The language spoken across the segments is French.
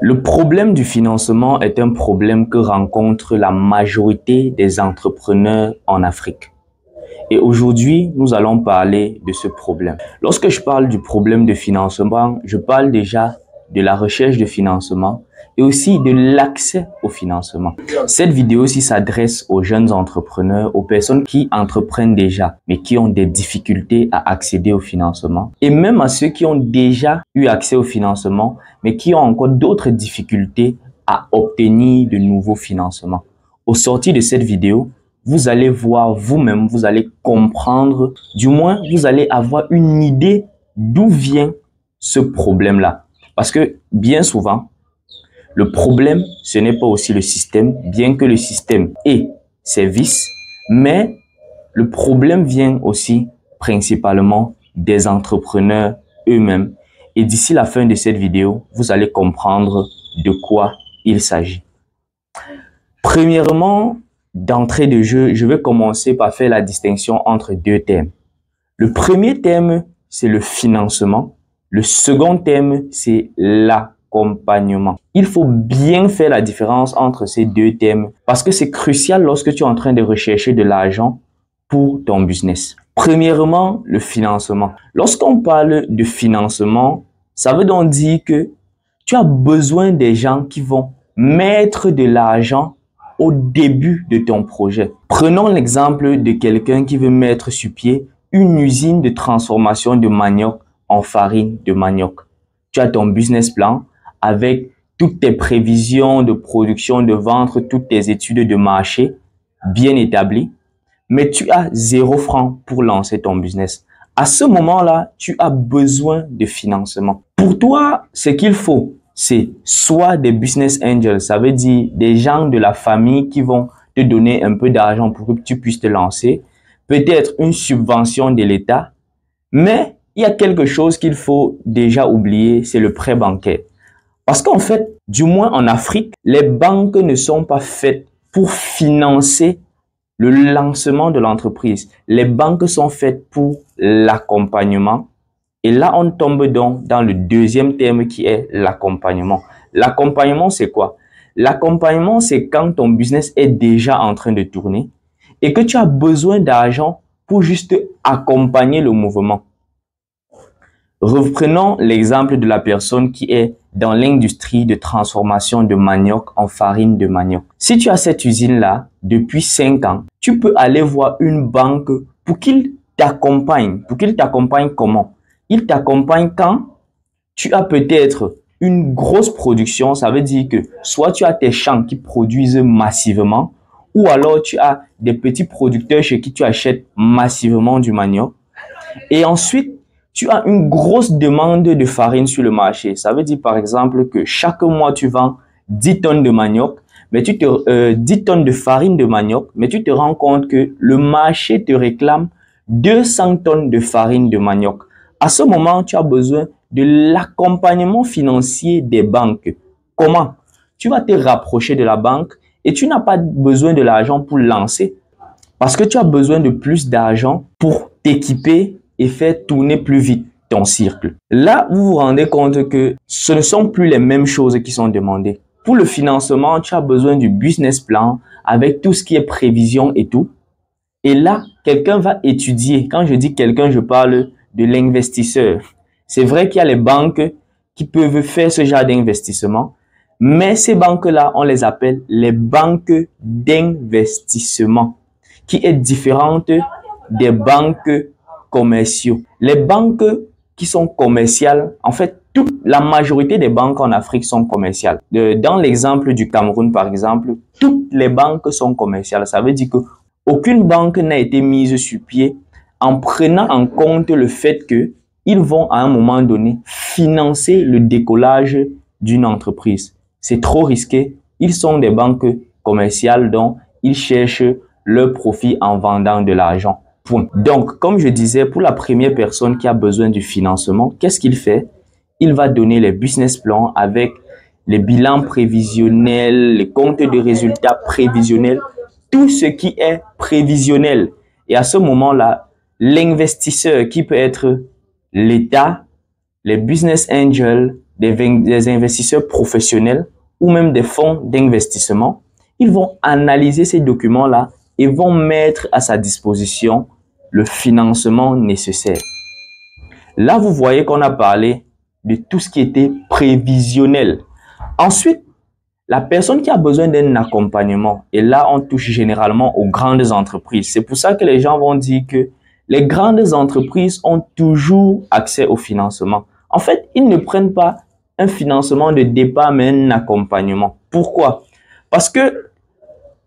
Le problème du financement est un problème que rencontre la majorité des entrepreneurs en Afrique. Et aujourd'hui, nous allons parler de ce problème. Lorsque je parle du problème de financement, je parle déjà de la recherche de financement et aussi de l'accès au financement. Cette vidéo-ci s'adresse aux jeunes entrepreneurs, aux personnes qui entreprennent déjà, mais qui ont des difficultés à accéder au financement. Et même à ceux qui ont déjà eu accès au financement, mais qui ont encore d'autres difficultés à obtenir de nouveaux financements. Au sortir de cette vidéo, vous allez voir vous-même, vous allez comprendre, du moins vous allez avoir une idée d'où vient ce problème-là. Parce que bien souvent, le problème, ce n'est pas aussi le système, bien que le système ait ses vices, mais le problème vient aussi principalement des entrepreneurs eux-mêmes. Et d'ici la fin de cette vidéo, vous allez comprendre de quoi il s'agit. Premièrement, d'entrée de jeu, je vais commencer par faire la distinction entre deux thèmes. Le premier thème, c'est le financement. Le second thème, c'est l'accompagnement. Il faut bien faire la différence entre ces deux thèmes parce que c'est crucial lorsque tu es en train de rechercher de l'argent pour ton business. Premièrement, le financement. Lorsqu'on parle de financement, ça veut donc dire que tu as besoin des gens qui vont mettre de l'argent au début de ton projet. Prenons l'exemple de quelqu'un qui veut mettre sur pied une usine de transformation de manioc en farine de manioc. Tu as ton business plan avec toutes tes prévisions de production, de vente, toutes tes études de marché bien établies, mais tu as 0 francs pour lancer ton business. À ce moment-là, tu as besoin de financement. Pour toi, ce qu'il faut, c'est soit des business angels, ça veut dire des gens de la famille qui vont te donner un peu d'argent pour que tu puisses te lancer, peut-être une subvention de l'État, mais il y a quelque chose qu'il faut déjà oublier, c'est le prêt bancaire. Parce qu'en fait, du moins en Afrique, les banques ne sont pas faites pour financer le lancement de l'entreprise. Les banques sont faites pour l'accompagnement. Et là, on tombe donc dans le deuxième thème qui est l'accompagnement. L'accompagnement, c'est quoi? L'accompagnement, c'est quand ton business est déjà en train de tourner et que tu as besoin d'argent pour juste accompagner le mouvement. Reprenons l'exemple de la personne qui est dans l'industrie de transformation de manioc en farine de manioc. Si tu as cette usine-là depuis 5 ans, tu peux aller voir une banque pour qu'il t'accompagne. Pour qu'il t'accompagne comment? Il t'accompagne quand tu as peut-être une grosse production, ça veut dire que soit tu as tes champs qui produisent massivement ou alors tu as des petits producteurs chez qui tu achètes massivement du manioc. Et ensuite, tu as une grosse demande de farine sur le marché. Ça veut dire par exemple que chaque mois tu vends 10 tonnes de manioc, mais 10 tonnes de farine de manioc, mais tu te rends compte que le marché te réclame 200 tonnes de farine de manioc. À ce moment, tu as besoin de l'accompagnement financier des banques. Comment? Tu vas te rapprocher de la banque et tu n'as pas besoin de l'argent pour lancer parce que tu as besoin de plus d'argent pour t'équiper et faire tourner plus vite ton cercle. Là, vous vous rendez compte que ce ne sont plus les mêmes choses qui sont demandées. Pour le financement, tu as besoin du business plan avec tout ce qui est prévision et tout. Et là, quelqu'un va étudier. Quand je dis quelqu'un, je parle de l'investisseur. C'est vrai qu'il y a les banques qui peuvent faire ce genre d'investissement, mais ces banques-là, on les appelle les banques d'investissement, qui est différente des banques commerciaux. Les banques qui sont commerciales, en fait, la majorité des banques en Afrique sont commerciales. Dans l'exemple du Cameroun, par exemple, toutes les banques sont commerciales. Ça veut dire que aucune banque n'a été mise sur pied en prenant en compte le fait qu'ils vont à un moment donné financer le décollage d'une entreprise. C'est trop risqué. Ils sont des banques commerciales dont ils cherchent leur profit en vendant de l'argent. Point. Donc, comme je disais, pour la première personne qui a besoin du financement, qu'est-ce qu'il fait? Il va donner les business plans avec les bilans prévisionnels, les comptes de résultats prévisionnels, tout ce qui est prévisionnel. Et à ce moment-là, l'investisseur qui peut être l'État, les business angels des investisseurs professionnels ou même des fonds d'investissement, ils vont analyser ces documents-là et vont mettre à sa disposition le financement nécessaire. Là, vous voyez qu'on a parlé de tout ce qui était prévisionnel. Ensuite, la personne qui a besoin d'un accompagnement, et là, on touche généralement aux grandes entreprises. C'est pour ça que les gens vont dire que les grandes entreprises ont toujours accès au financement. En fait, ils ne prennent pas un financement de départ, mais un accompagnement. Pourquoi? Parce que,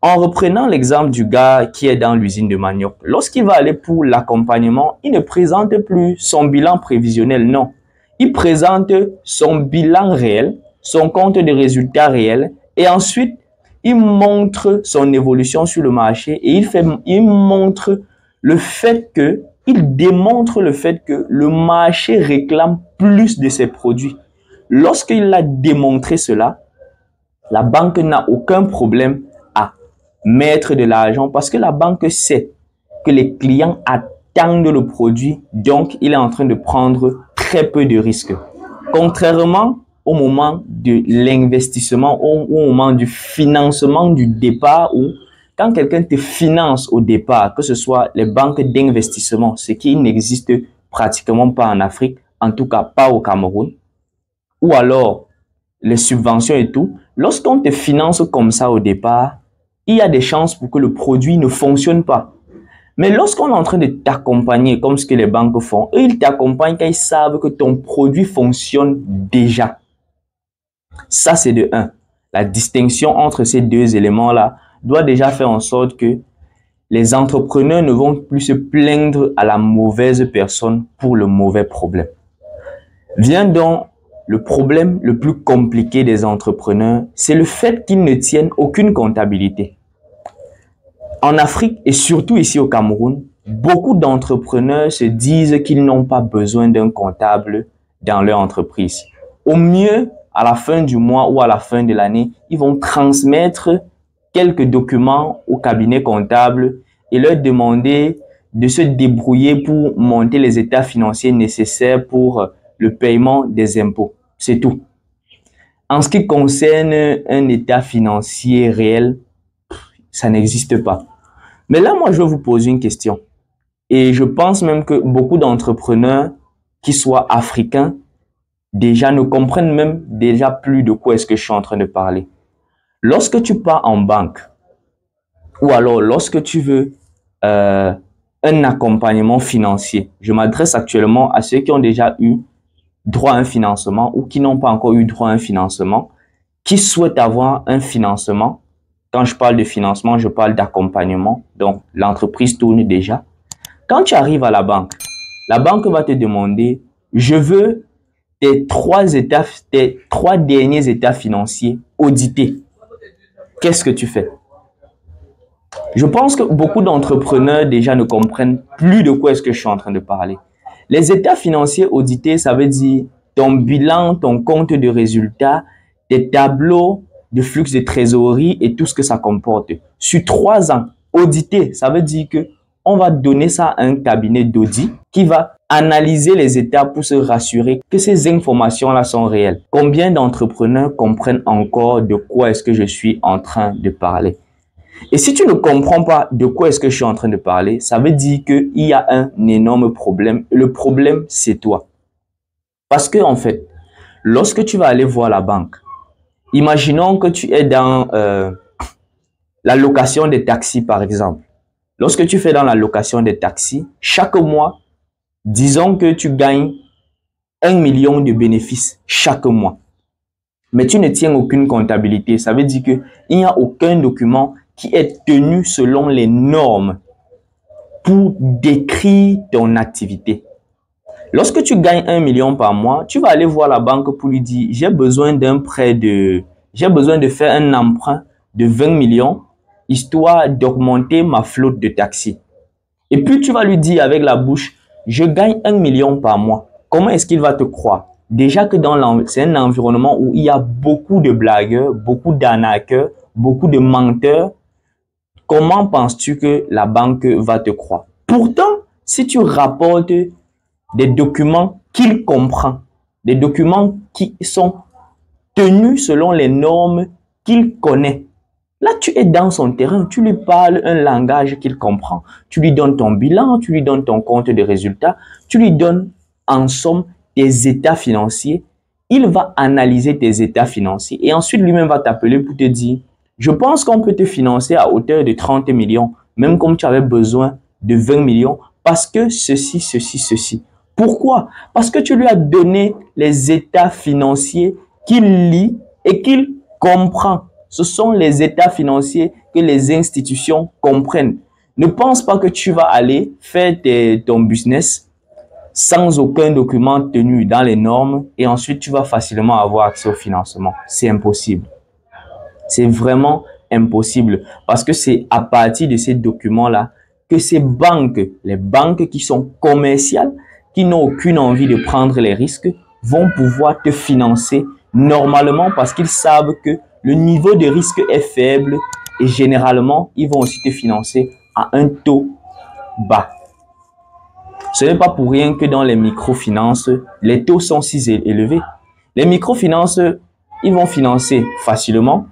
en reprenant l'exemple du gars qui est dans l'usine de manioc, lorsqu'il va aller pour l'accompagnement, il ne présente plus son bilan prévisionnel, non. Il présente son bilan réel, son compte de résultats réel, et ensuite, il montre son évolution sur le marché et il montre le fait que, il démontre le fait que le marché réclame plus de ses produits. Lorsqu'il a démontré cela, la banque n'a aucun problème à mettre de l'argent parce que la banque sait que les clients attendent le produit, donc il est en train de prendre très peu de risques. Contrairement au moment de l'investissement ou au moment du financement du départ, où quand quelqu'un te finance au départ, que ce soit les banques d'investissement, ce qui n'existe pratiquement pas en Afrique, en tout cas pas au Cameroun, ou alors les subventions et tout, lorsqu'on te finance comme ça au départ, il y a des chances pour que le produit ne fonctionne pas. Mais lorsqu'on est en train de t'accompagner, comme ce que les banques font, eux, ils t'accompagnent quand ils savent que ton produit fonctionne déjà. Ça, c'est de 1. La distinction entre ces deux éléments-là doit déjà faire en sorte que les entrepreneurs ne vont plus se plaindre à la mauvaise personne pour le mauvais problème. Vient donc le problème le plus compliqué des entrepreneurs, c'est le fait qu'ils ne tiennent aucune comptabilité. En Afrique et surtout ici au Cameroun, beaucoup d'entrepreneurs se disent qu'ils n'ont pas besoin d'un comptable dans leur entreprise. Au mieux, à la fin du mois ou à la fin de l'année, ils vont transmettre quelques documents au cabinet comptable et leur demander de se débrouiller pour monter les états financiers nécessaires pour le paiement des impôts. C'est tout. En ce qui concerne un état financier réel, ça n'existe pas. Mais là, moi, je vais vous poser une question. Et je pense même que beaucoup d'entrepreneurs, qui soient africains, déjà ne comprennent même déjà plus de quoi est-ce que je suis en train de parler. Lorsque tu pars en banque, ou alors lorsque tu veux un accompagnement financier, je m'adresse actuellement à ceux qui ont déjà eu droit à un financement ou qui n'ont pas encore eu droit à un financement, qui souhaitent avoir un financement. Quand je parle de financement, je parle d'accompagnement. Donc, l'entreprise tourne déjà. Quand tu arrives à la banque va te demander, je veux tes trois derniers états financiers audités. Qu'est-ce que tu fais? Je pense que beaucoup d'entrepreneurs déjà ne comprennent plus de quoi est-ce que je suis en train de parler. Les états financiers audités, ça veut dire ton bilan, ton compte de résultats, tes tableaux de flux de trésorerie et tout ce que ça comporte. Sur 3 ans, audité, ça veut dire que on va donner ça à un cabinet d'audit qui va analyser les étapes pour se rassurer que ces informations-là sont réelles. Combien d'entrepreneurs comprennent encore de quoi est-ce que je suis en train de parler? Et si tu ne comprends pas de quoi est-ce que je suis en train de parler, ça veut dire qu'il y a un énorme problème. Le problème, c'est toi. Parce que, en fait, lorsque tu vas aller voir la banque, imaginons que tu es dans la location des taxis, par exemple. Lorsque tu fais dans la location des taxis, chaque mois, disons que tu gagnes 1 million de bénéfices chaque mois. Mais tu ne tiens aucune comptabilité. Ça veut dire qu'il n'y a aucun document qui est tenu selon les normes pour décrire ton activité. Lorsque tu gagnes 1 million par mois, tu vas aller voir la banque pour lui dire, j'ai besoin de faire un emprunt de 20 millions, histoire d'augmenter ma flotte de taxis. Et puis tu vas lui dire avec la bouche, je gagne 1 million par mois. Comment est-ce qu'il va te croire? Déjà que c'est un environnement où il y a beaucoup de blagueurs, beaucoup d'arnaqueurs, beaucoup de menteurs. Comment penses-tu que la banque va te croire? Pourtant, si tu rapportes des documents qu'il comprend, des documents qui sont tenus selon les normes qu'il connaît. Là, tu es dans son terrain, tu lui parles un langage qu'il comprend. Tu lui donnes ton bilan, tu lui donnes ton compte de résultats, tu lui donnes en somme tes états financiers. Il va analyser tes états financiers et ensuite lui-même va t'appeler pour te dire « Je pense qu'on peut te financer à hauteur de 30 millions, même comme tu avais besoin de 20 millions, parce que ceci, ceci, ceci. » Pourquoi? Parce que tu lui as donné les états financiers qu'il lit et qu'il comprend. Ce sont les états financiers que les institutions comprennent. Ne pense pas que tu vas aller faire ton business sans aucun document tenu dans les normes et ensuite tu vas facilement avoir accès au financement. C'est impossible. C'est vraiment impossible parce que c'est à partir de ces documents-là que ces banques, les banques qui sont commerciales, qui n'ont aucune envie de prendre les risques, vont pouvoir te financer normalement parce qu'ils savent que le niveau de risque est faible et généralement, ils vont aussi te financer à un taux bas. Ce n'est pas pour rien que dans les microfinances, les taux sont si élevés. Les microfinances, ils vont financer facilement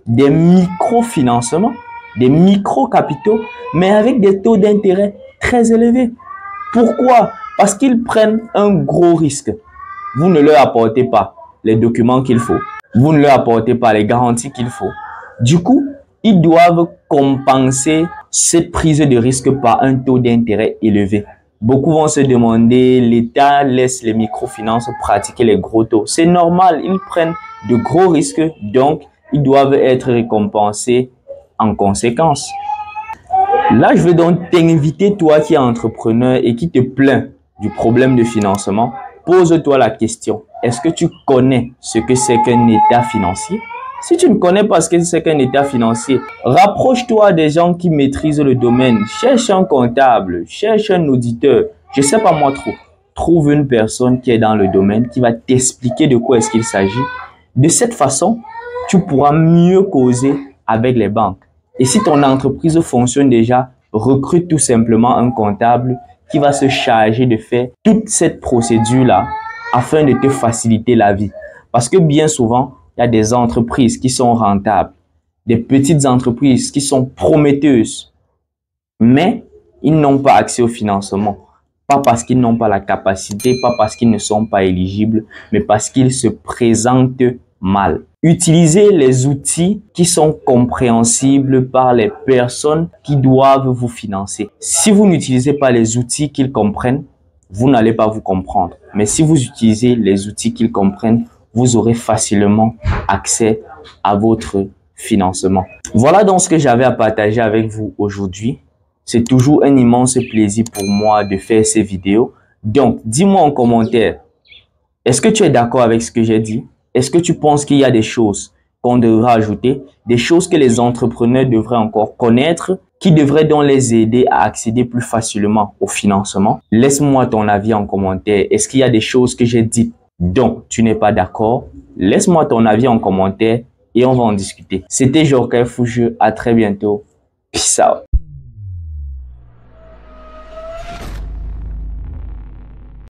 des microfinancements, des microcapitaux, mais avec des taux d'intérêt très élevés. Pourquoi? Parce qu'ils prennent un gros risque. Vous ne leur apportez pas les documents qu'il faut. Vous ne leur apportez pas les garanties qu'il faut. Du coup, ils doivent compenser cette prise de risque par un taux d'intérêt élevé. Beaucoup vont se demander, l'État laisse les microfinances pratiquer les gros taux. C'est normal, ils prennent de gros risques, donc ils doivent être récompensés en conséquence. Là, je vais donc t'inviter, toi qui es entrepreneur et qui te plains du problème de financement, pose-toi la question. Est-ce que tu connais ce que c'est qu'un état financier? Si tu ne connais pas ce que c'est qu'un état financier, rapproche-toi des gens qui maîtrisent le domaine. Cherche un comptable, cherche un auditeur. Je ne sais pas moi trop. Trouve une personne qui est dans le domaine, qui va t'expliquer de quoi est-ce qu'il s'agit. De cette façon, tu pourras mieux causer avec les banques. Et si ton entreprise fonctionne déjà, recrute tout simplement un comptable qui va se charger de faire toute cette procédure-là afin de te faciliter la vie. Parce que bien souvent, il y a des entreprises qui sont rentables, des petites entreprises qui sont prometteuses, mais ils n'ont pas accès au financement. Pas parce qu'ils n'ont pas la capacité, pas parce qu'ils ne sont pas éligibles, mais parce qu'ils se présentent mal. Utilisez les outils qui sont compréhensibles par les personnes qui doivent vous financer. Si vous n'utilisez pas les outils qu'ils comprennent, vous n'allez pas vous comprendre. Mais si vous utilisez les outils qu'ils comprennent, vous aurez facilement accès à votre financement. Voilà donc ce que j'avais à partager avec vous aujourd'hui. C'est toujours un immense plaisir pour moi de faire ces vidéos. Donc, dis-moi en commentaire, est-ce que tu es d'accord avec ce que j'ai dit? Est-ce que tu penses qu'il y a des choses qu'on devrait ajouter, des choses que les entrepreneurs devraient encore connaître, qui devraient donc les aider à accéder plus facilement au financement? Laisse-moi ton avis en commentaire. Est-ce qu'il y a des choses que j'ai dites dont tu n'es pas d'accord? Laisse-moi ton avis en commentaire et on va en discuter. C'était Jorkaï Foucheux. À très bientôt. Peace out.